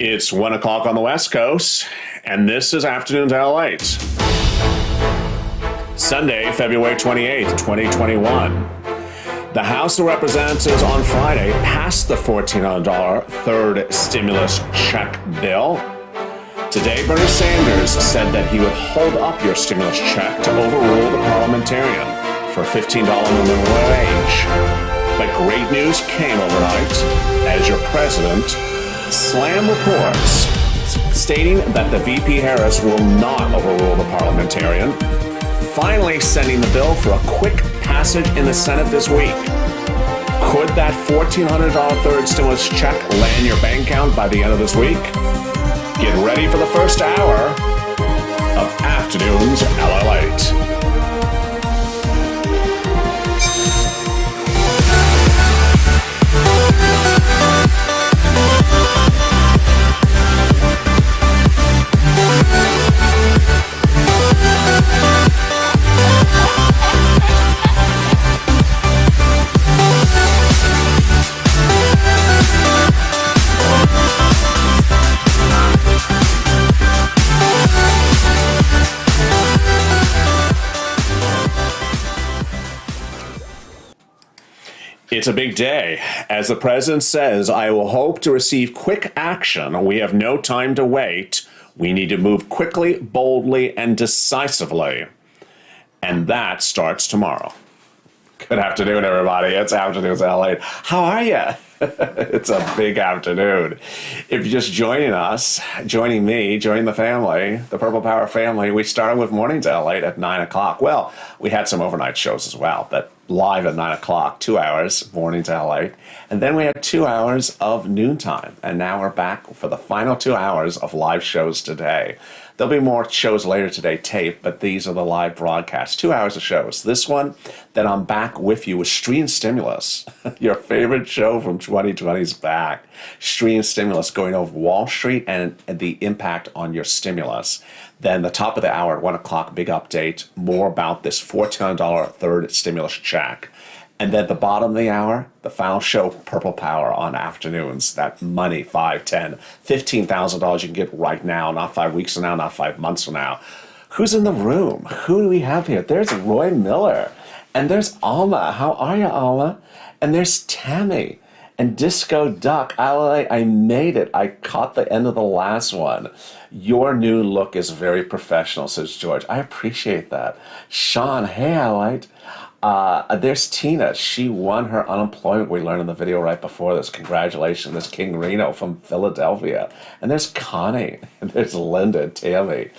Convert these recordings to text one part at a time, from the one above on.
It's 1 o'clock on the West Coast, and this is Afternoons Late. Sunday, February 28th, 2021. The House of Representatives on Friday passed the $1,400 third stimulus check bill. Today, Bernie Sanders said that he would hold up your stimulus check to overrule the parliamentarian for a $15 minimum wage. But great news came overnight as your president slammed reports stating that the VP Harris will not overrule the parliamentarian, finally sending the bill for a quick passage in the Senate this week. Could that $1,400 third stimulus check land your bank account by the end of this week? Get ready for the first hour of Afternoons Late. It's a big day. As the president says, I will hope to receive quick action. We have no time to wait. We need to move quickly, boldly, and decisively. And that starts tomorrow. Good afternoon, everybody. It's Afternoons Late. How are you? It's a big afternoon. If you're just joining us, joining me, joining the family, the Purple Power family, we started with Mornings Late at 9 o'clock. Well, we had some overnight shows as well, but live at 9 o'clock, 2 hours, Mornings Late. And then we had 2 hours of noontime. And now we're back for the final 2 hours of live shows today. There'll be more shows later today, taped, but these are the live broadcasts. 2 hours of shows. This one, then I'm back with you with Stream Stimulus. Your favorite show from 2020 is back. Stream Stimulus, going over Wall Street and the impact on your stimulus. Then the top of the hour at 1 o'clock, big update, more about this $1,400 third stimulus check. And then the bottom of the hour, the final show, Purple Power on afternoons. That money, $5, $10, $15,000 you can get right now, not 5 weeks from now, not 5 months from now. Who's in the room? Who do we have here? There's Roy Miller. And there's Alma. How are you, Alma? And there's Tammy. And Disco Duck. I made it. I caught the end of the last one. Your new look is very professional, says George. I appreciate that. Sean, hey, Allight. There's Tina. She won her unemployment. We learned in the video right before this. Congratulations. There's King Reno from Philadelphia. And there's Connie. And there's Linda and Tammy.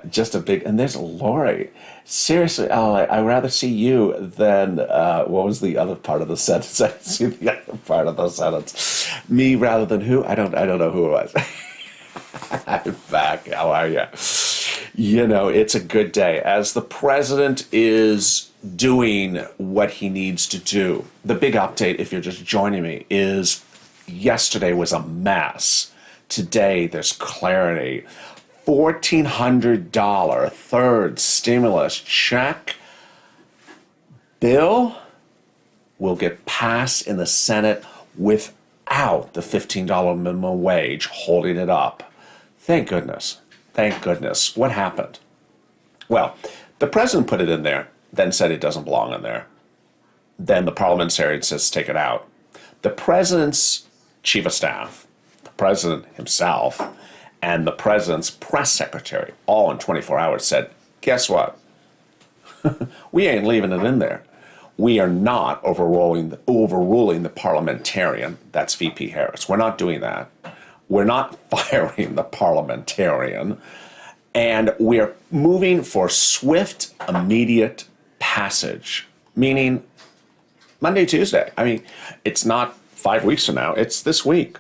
Just a big... And there's Lori. Seriously, I'd rather see you than... what was the other part of the sentence? I see the other part of the sentence. Me rather than who? I don't know who it was. I'm back. How are you? You know, it's a good day. As the president is doing what he needs to do, the big update, if you're just joining me, is yesterday was a mess. Today, there's clarity. $1,400 third stimulus check bill will get passed in the Senate without the $15 minimum wage holding it up. Thank goodness. Thank goodness. What happened? Well, the president put it in there, then said it doesn't belong in there. Then the parliamentarian says take it out. The president's chief of staff, the president himself, and the president's press secretary, all in 24 hours, said, guess what? We ain't leaving it in there. We are not overruling the parliamentarian. That's VP Harris. We're not doing that. We're not firing the parliamentarian, and we're moving for swift, immediate passage, meaning Monday, Tuesday. I mean, it's not 5 weeks from now, it's this week.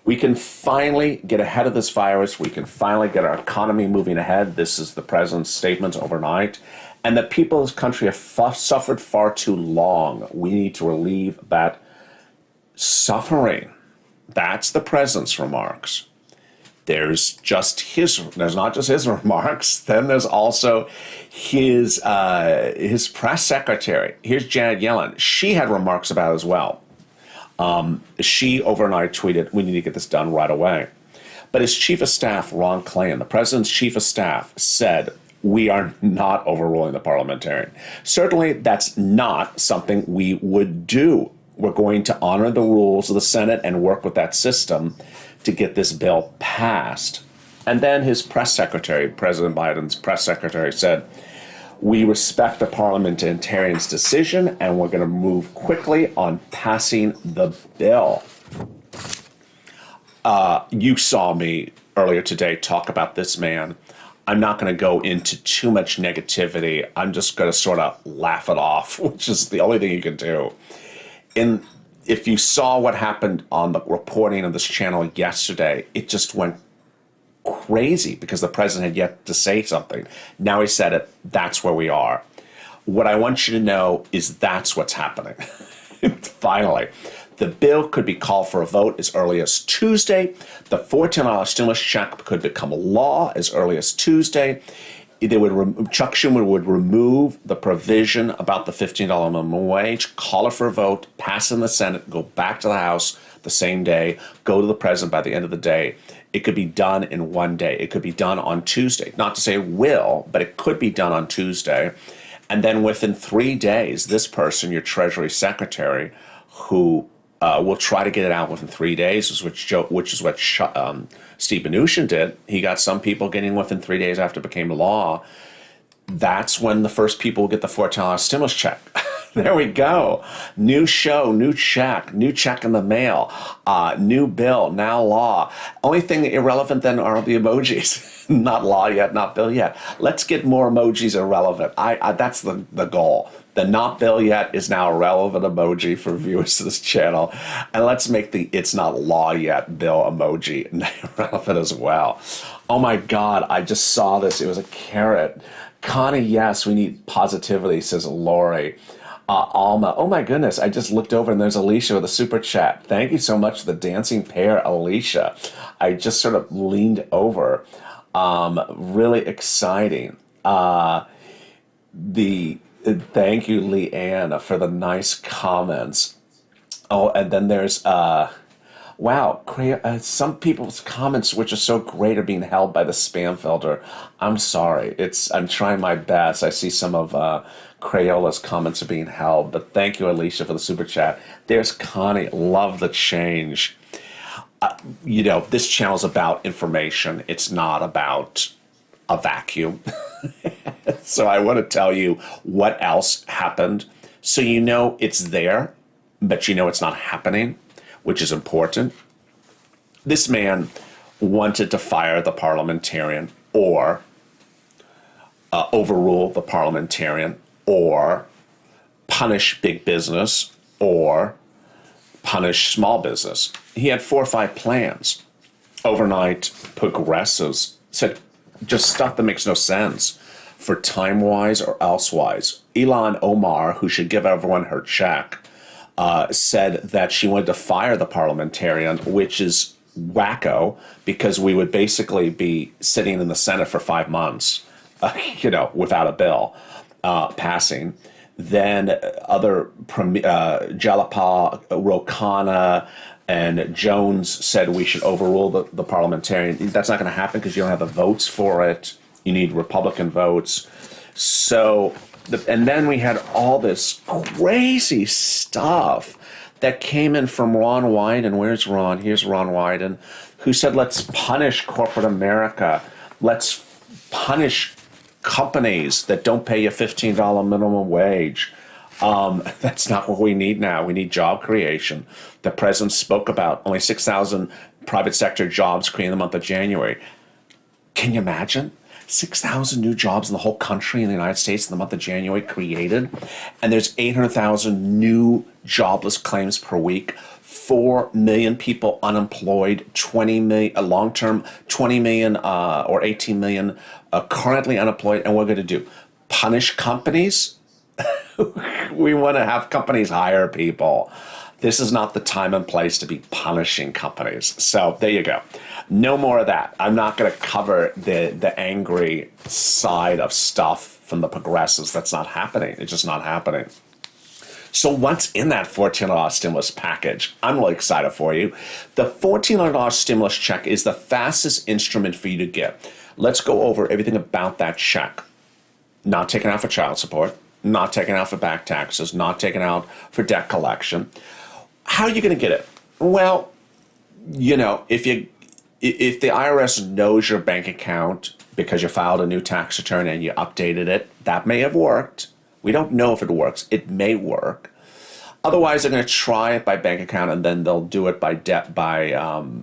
We can finally get ahead of this virus. We can finally get our economy moving ahead. This is the president's statement overnight. And the people of this country have suffered far too long. We need to relieve that suffering. That's the president's remarks. There's not just his remarks. Then there's also his press secretary. Here's Janet Yellen. She had remarks about it as well. She overnight tweeted, we need to get this done right away. But his chief of staff, Ron Klain, the president's chief of staff, said, we are not overruling the parliamentarian. Certainly, that's not something we would do. We're going to honor the rules of the Senate and work with that system to get this bill passed. And then his press secretary, President Biden's press secretary, said, we respect the parliamentarian's decision and we're going to move quickly on passing the bill. You saw me earlier today talk about this man. I'm not going to go into too much negativity. I'm just going to sort of laugh it off, which is the only thing you can do. If you saw what happened on the reporting of this channel yesterday, it just went crazy because the president had yet to say something. Now he said it. That's where we are. What I want you to know is that's what's happening. Finally. The bill could be called for a vote as early as Tuesday. The $14 stimulus check could become law as early as Tuesday. Chuck Schumer would remove the provision about the $15 minimum wage, call it for a vote, pass in the Senate, go back to the House the same day, go to the president by the end of the day. It could be done in one day. It could be done on Tuesday. Not to say it will, but it could be done on Tuesday. And then within 3 days, this person, your Treasury Secretary, who will try to get it out within 3 days, which is what Steve Mnuchin did. He got some people getting within 3 days after it became law. That's when the first people will get the $14 stimulus check. There we go. New show, new check in the mail, new bill, now law. Only thing irrelevant then are the emojis. Not law yet, not bill yet. Let's get more emojis irrelevant. That's the goal. The not bill yet is now a relevant emoji for viewers to this channel. And let's make the it's not law yet bill emoji relevant as well. Oh my God, I just saw this. It was a carrot. Connie, yes, we need positivity, says Lori. Alma, oh my goodness, I just looked over and there's Alicia with a super chat. Thank you so much for the dancing pair, Alicia. I just sort of leaned over. Really exciting. Thank you, Leanne, for the nice comments. Oh, and then there's, wow, some people's comments, which are so great, are being held by the spam filter. I'm sorry. I'm trying my best. I see some of Crayola's comments are being held, but thank you, Alicia, for the super chat. There's Connie. Love the change. This channel is about information. It's not about a vacuum. So I want to tell you what else happened. So it's there, but it's not happening, which is important. This man wanted to fire the parliamentarian or overrule the parliamentarian or punish big business or punish small business. He had 4 or 5 plans. Overnight, progressives said just stuff that makes no sense for time-wise or elsewise. Ilhan Omar, who should give everyone her check, said that she wanted to fire the parliamentarian, which is wacko because we would basically be sitting in the Senate for 5 months, without a bill passing. Then other Jalapa, Rokana, and Jones said we should overrule the parliamentarian. That's not going to happen because you don't have the votes for it. You need Republican votes. So, and then we had all this crazy stuff that came in from Ron Wyden. Where's Ron? Here's Ron Wyden, who said, let's punish corporate America. Let's punish companies that don't pay you $15 minimum wage. That's not what we need now. We need job creation. The president spoke about only 6,000 private sector jobs created in the month of January. Can you imagine? 6,000 new jobs in the whole country in the United States in the month of January created. And there's 800,000 new jobless claims per week. 4 million people unemployed, 20 million long-term, 20 million or 18 million currently unemployed. And what we're going to do? Punish companies? We want to have companies hire people. This is not the time and place to be punishing companies. So there you go. No more of that. I'm not going to cover the angry side of stuff from the progressives. That's not happening. It's just not happening. So what's in that $1,400 stimulus package? I'm really excited for you. The $1,400 stimulus check is the fastest instrument for you to get. Let's go over everything about that check. Not taken out for child support, not taken out for back taxes, not taken out for debt collection. How are you going to get it? Well, you know, if the IRS knows your bank account because you filed a new tax return and you updated it, that may have worked. We don't know if it works. It may work. Otherwise, they're going to try it by bank account, and then they'll do it by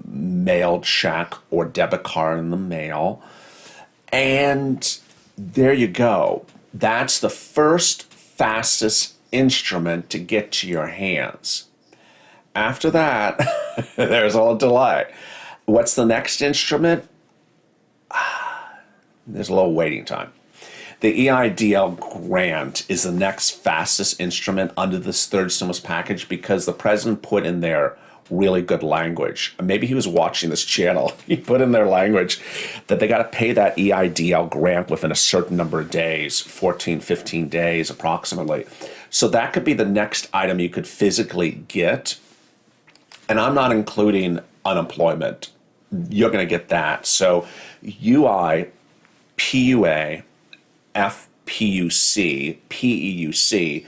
mailed check or debit card in the mail. And there you go. That's the first fastest instrument to get to your hands. After that, there's a little delay. What's the next instrument? There's a little waiting time. The EIDL grant is the next fastest instrument under this third stimulus package because the president put in there really good language. Maybe he was watching this channel. He put in their language that they got to pay that EIDL grant within a certain number of days, 14, 15 days approximately. So that could be the next item you could physically get. And I'm not including unemployment. You're going to get that. So UI, PUA, FPUC, PEUC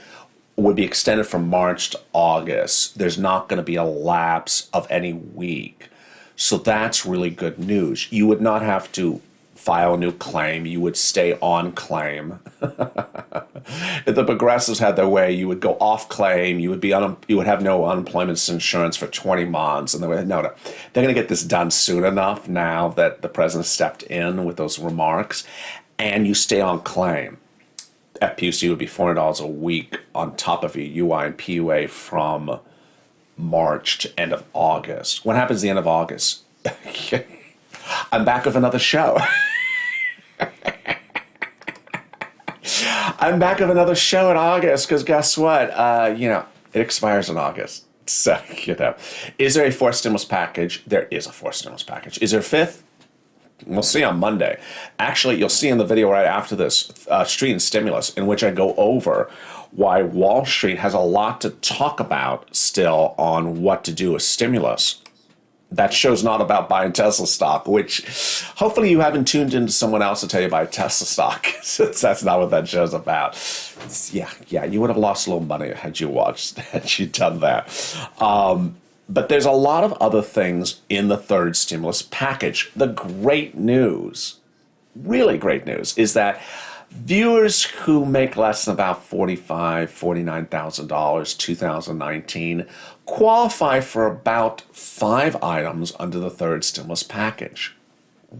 would be extended from March to August. There's not going to be a lapse of any week. So that's really good news. You would not have to file a new claim. You would stay on claim. If the progressives had their way, you would go off claim. You would have no unemployment insurance for 20 months. And they're going to get this done soon enough now that the president stepped in with those remarks. And you stay on claim. FPUC would be $400 a week on top of your UI and PUA from March to end of August. What happens at the end of August? I'm back with another show. I'm back with another show in August because guess what? It expires in August. So, is there a fourth stimulus package? There is a fourth stimulus package. Is there a fifth? We'll see on Monday. Actually, you'll see in the video right after this, Street and Stimulus, in which I go over why Wall Street has a lot to talk about still on what to do with stimulus. That show's not about buying Tesla stock, which hopefully you haven't tuned into someone else to tell you buy Tesla stock, since that's not what that show's about. Yeah, you would have lost a little money had you done that. But there's a lot of other things in the third stimulus package. The great news, really great news, is that viewers who make less than about $45,000, $49,000, 2019 qualify for about 5 items under the third stimulus package.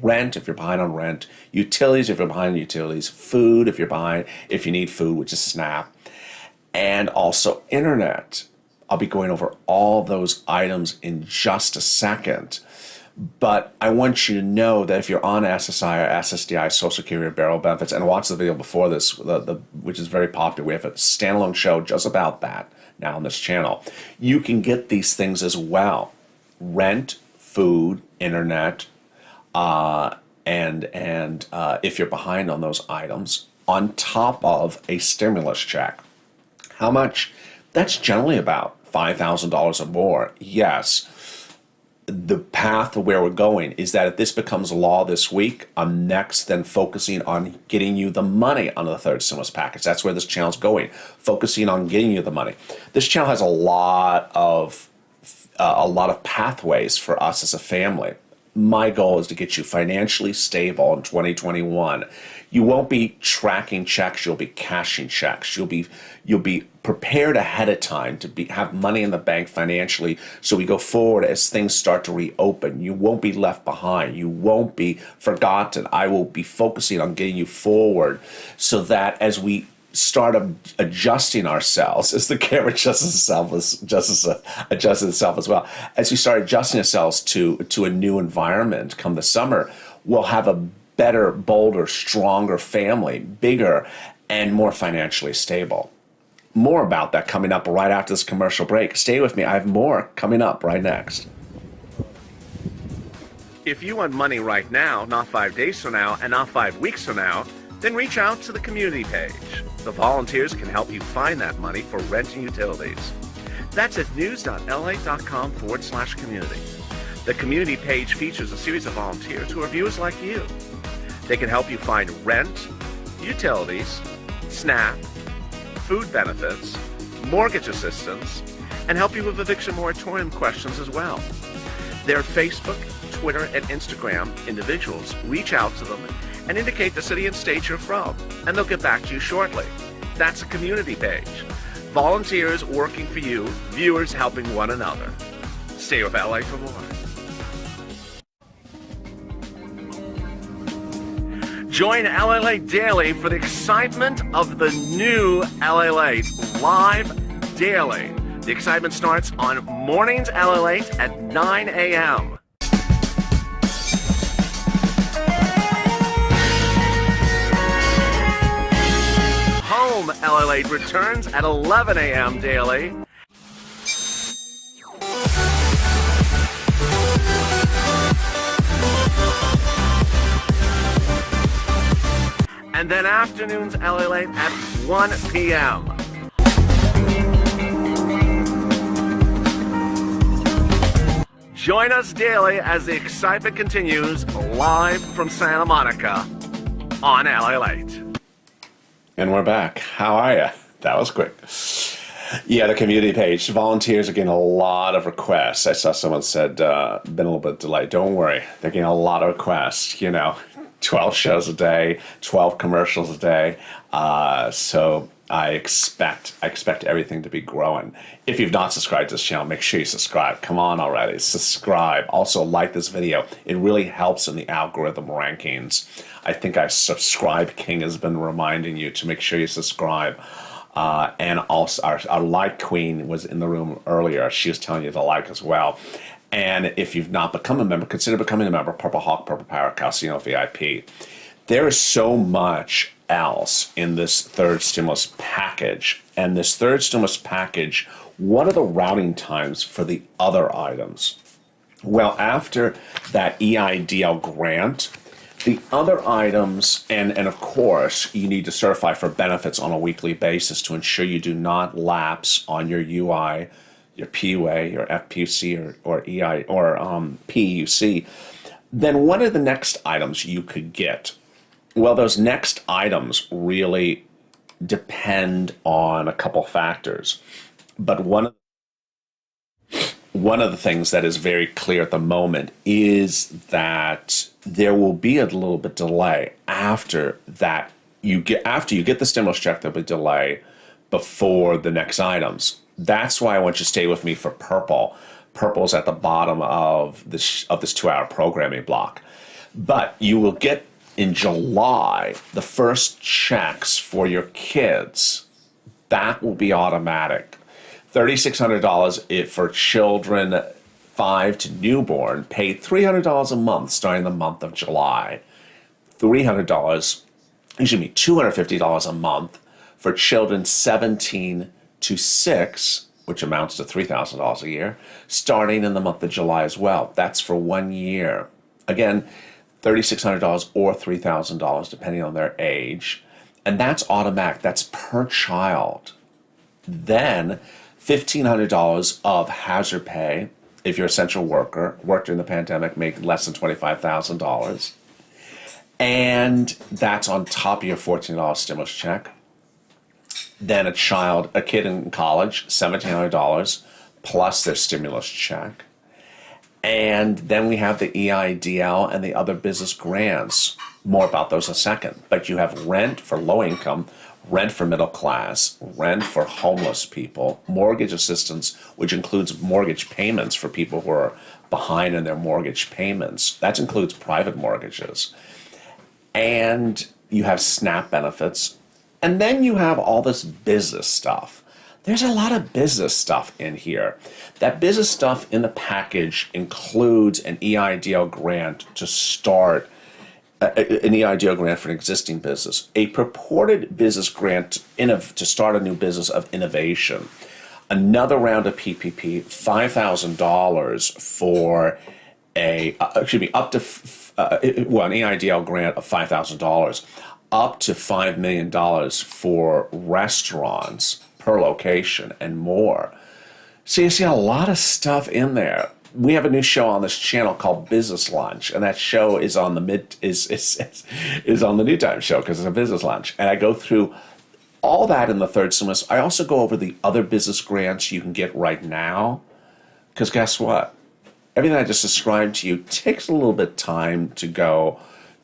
Rent, if you're behind on rent. Utilities, if you're behind on utilities. Food, if you need food, which is SNAP. And also internet. I'll be going over all those items in just a second. But I want you to know that if you're on SSI or SSDI, Social Security or Burial Benefits, and watch the video before this, which is very popular, we have a standalone show just about that now on this channel. You can get these things as well. Rent, food, internet, and if you're behind on those items, on top of a stimulus check. How much? That's generally about $5,000 or more. Yes. The path to where we're going is that if this becomes law this week, I'm next then focusing on getting you the money on the third stimulus package. That's where this channel's going, focusing on getting you the money. This channel has a lot of pathways for us as a family. My goal is to get you financially stable in 2021. You won't be tracking checks, you'll be cashing checks. You'll be prepared ahead of time to have money in the bank financially so we go forward as things start to reopen. You won't be left behind. You won't be forgotten. I will be focusing on getting you forward so that as we start adjusting ourselves, as the camera adjusts itself as well, as we start adjusting ourselves to a new environment come the summer, we'll have a better, bolder, stronger family, bigger, and more financially stable. More about that coming up right after this commercial break. Stay with me. I have more coming up right next. If you want money right now, not 5 days from now, and not 5 weeks from now, then reach out to the community page. The volunteers can help you find that money for rent and utilities. That's at news.la.com/community. The community page features a series of volunteers who are viewers like you. They can help you find rent, utilities, SNAP, food benefits, mortgage assistance, and help you with eviction moratorium questions as well. Their Facebook, Twitter, and Instagram individuals reach out to them and indicate the city and state you're from, and they'll get back to you shortly. That's a community page. Volunteers working for you, viewers helping one another. Stay with LA for more. Join LA Daily for the excitement of the new LA live daily. The excitement starts on Mornings LATE at 9 a.m. Home LATE returns at 11 a.m. daily. And then afternoons LATE at 1 p.m. Join us daily as the excitement continues live from Santa Monica on LALate. And we're back. How are you? That was quick. Yeah, the community page. Volunteers are getting a lot of requests. I saw someone said, been a little bit delayed. Don't worry. They're getting a lot of requests, 12 shows a day, 12 commercials a day. So I expect everything to be growing. If you've not subscribed to this channel, make sure you subscribe. Come on already, subscribe. Also like this video. It really helps in the algorithm rankings. I think our subscribe king has been reminding you to make sure you subscribe. And also our like queen was in the room earlier. She was telling you to like as well. And if you've not become a member, consider becoming a member. Purple Hawk, Purple Power, Casino VIP. There is so much else in this third stimulus package. And this third stimulus package, what are the routing times for the other items? Well, after that EIDL grant, the other items, and of course, you need to certify for benefits on a weekly basis to ensure you do not lapse on your UI, your PUA, your FPUC, or EI, or PUC. Then what are the next items you could get? Well, those next items really depend on a couple factors. But one of the things that is very clear at the moment is that there will be a little bit delay after that. After you get the stimulus check, there'll be delay before the next items. That's why I want you to stay with me for Purple. Purple's at the bottom of this 2-hour programming block. But you will get in July the first checks for your kids. That will be automatic. $3,600 for children 5 to newborn, paid $300 a month starting the month of July. $250 a month for children 17 to 6, which amounts to $3,000 a year, starting in the month of July as well. That's for 1 year. Again, $3,600 or $3,000 depending on their age. And that's automatic. That's per child. Then $1,500 of hazard pay if you're an essential worker, worked during the pandemic, make less than $25,000. And that's on top of your $1,400 stimulus check. Then a kid in college, $1,700 plus their stimulus check. And then we have the EIDL and the other business grants. More about those in a second. But you have rent for low income, rent for middle class, rent for homeless people, mortgage assistance, which includes mortgage payments for people who are behind in their mortgage payments. That includes private mortgages. And you have SNAP benefits. And then you have all this business stuff. There's a lot of business stuff in here. That business stuff in the package includes an EIDL grant to start an EIDL grant for an existing business, a purported business grant to start a new business of innovation, another round of PPP, $5,000 for an EIDL grant of $5,000, up to $5 million for restaurants per location and more. So you see a lot of stuff in there. We have a new show on this channel called Business Lunch, and that show is on the is on the New Time show because it's a business lunch. And I go through all that in the third semester. I also go over the other business grants you can get right now, because guess what? Everything I just described to you takes a little bit of time to go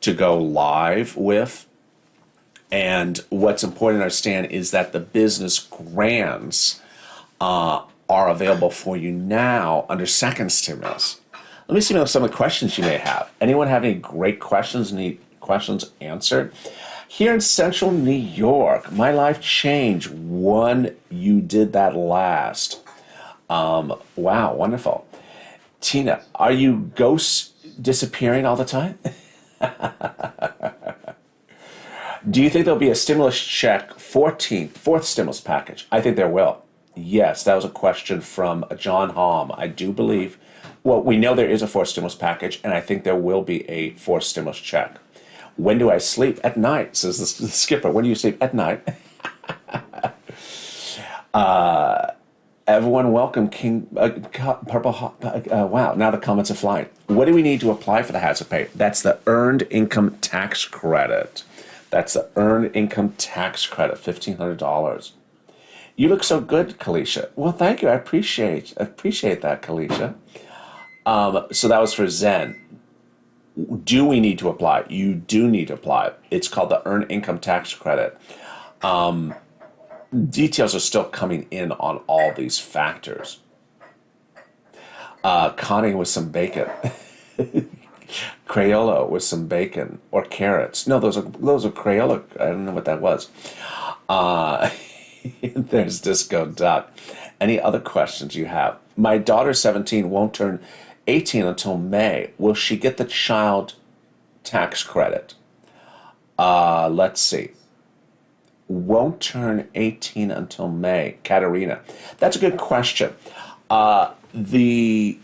live with. And what's important to understand is that the business grants are available for you now under second stimulus. Let me see some of the questions you may have. Anyone have any great questions, need questions answered? Here in central New York, my life changed when you did that last. Wow, wonderful. Tina, are you ghosts disappearing all the time? Do you think there'll be a stimulus check, fourth stimulus package? I think there will. Yes, that was a question from John Halm. I do believe, well, we know there is a fourth stimulus package, and I think there will be a fourth stimulus check. When do I sleep? At night, says the skipper. When do you sleep? At night. Everyone welcome King Purple wow, now the comments are flying. What do we need to apply for the hazard pay? That's the Earned Income Tax Credit. That's the Earned Income Tax Credit, $1,500. You look so good, Kalisha. Well, thank you. I appreciate that, Kalisha. So that was for Zen. Do we need to apply? You do need to apply. It's called the Earned Income Tax Credit. Details are still coming in on all these factors. Connie with some bacon. Crayola with some bacon or carrots. No, those are Crayola. I don't know what that was. There's Disco Duck. Any other questions you have? My daughter, 17, won't turn 18 until May. Will she get the child tax credit? Let's see. Won't turn 18 until May. Katerina. That's a good question. The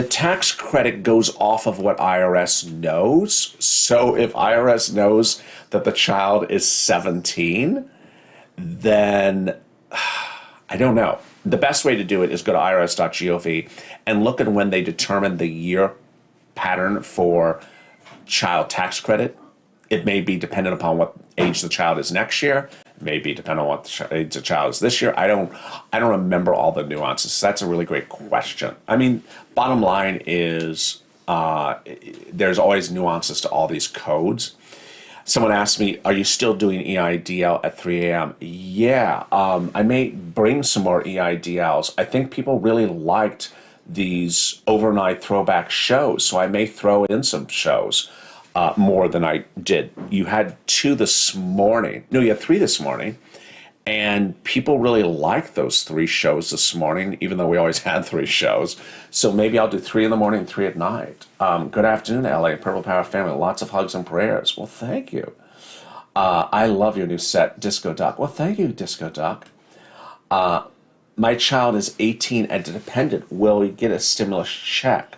tax credit goes off of what IRS knows. So if IRS knows that the child is 17, then I don't know. The best way to do it is go to irs.gov and look at when they determine the year pattern for child tax credit. It may be dependent upon what age the child is next year. It may be dependent on what age the child is this year. I don't remember all the nuances. So that's a really great question. I mean, bottom line is there's always nuances to all these codes. Someone asked me, are you still doing EIDL at 3 a.m.? Yeah, I may bring some more EIDLs. I think people really liked these overnight throwback shows, so I may throw in some shows. More than I did. You had 2 this morning. No, you had 3 this morning. And people really liked those 3 shows this morning, even though we always had 3 shows. So maybe I'll do 3 in the morning and 3 at night. Good afternoon, LA, Purple Power family. Lots of hugs and prayers. Well, thank you. I love your new set, Disco Duck. Well, thank you, Disco Duck. My child is 18 and dependent. Will we get a stimulus check?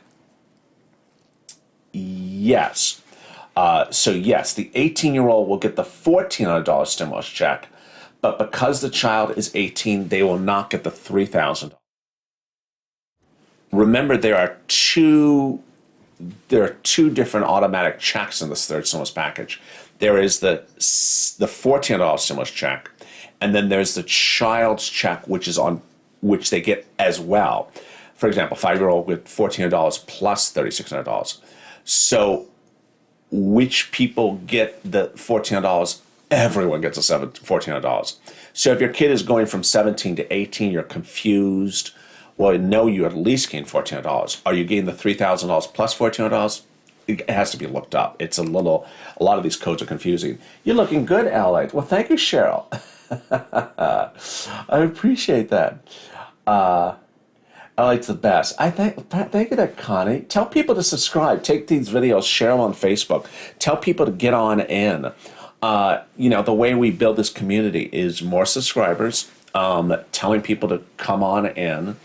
Yes. So yes, the 18-year-old will get the $1,400 stimulus check, but because the child is 18, they will not get the $3,000. Remember, there are two different automatic checks in this third stimulus package. There is the $1,400 stimulus check, and then there's the child's check, which they get as well. For example, 5-year-old with $1,400 plus $3,600. So which people get the $1,400? Everyone gets $1,400. So if your kid is going from 17 to 18, you're confused. Well, no, you at least gain $1,400. Are you getting the $3,000 plus $1,400? It has to be looked up. It's a lot of these codes are confusing. You're looking good, Ally. Well, thank you, Cheryl. I appreciate that. It's the best. Thank you, Connie. Tell people to subscribe. Take these videos, share them on Facebook. Tell people to get on in. The way we build this community is more subscribers, telling people to come on in.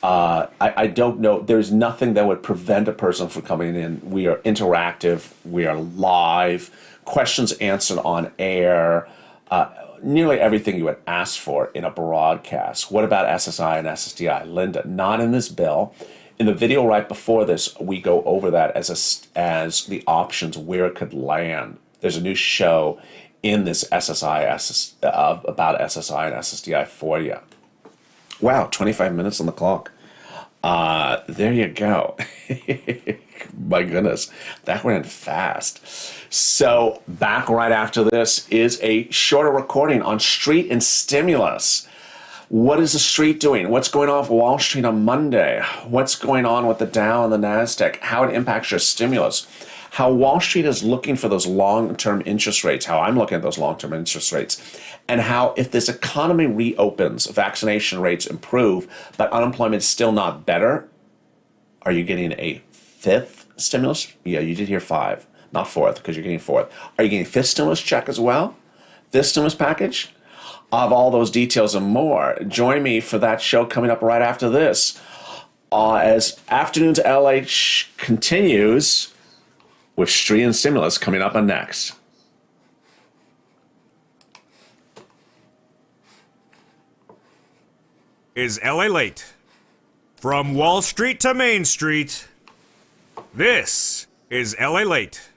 I don't know. There's nothing that would prevent a person from coming in. We are interactive. We are live. questions answered on air, nearly everything you would ask for in a broadcast. What about SSI and SSDI? Linda, not in this bill. In the video right before this, we go over that as the options where it could land. There's a new show in this about SSI and SSDI for you. Wow, 25 minutes on the clock. There you go. My goodness, that went fast. So back right after this is a shorter recording on street and stimulus. What is the street doing? What's going on with Wall Street on Monday? What's going on with the Dow and the NASDAQ? How it impacts your stimulus? How Wall Street is looking for those long-term interest rates, how I'm looking at those long-term interest rates, and how if this economy reopens, vaccination rates improve, but unemployment is still not better, are you getting a fifth stimulus? Yeah, you did hear 5, not fourth, because you're getting fourth. Are you getting fifth stimulus check as well? Fifth stimulus package? Of all those details and more, join me for that show coming up right after this. As Afternoons LH continues with street and stimulus coming up on next. Is LA late? From Wall Street to Main Street, this is LA Late.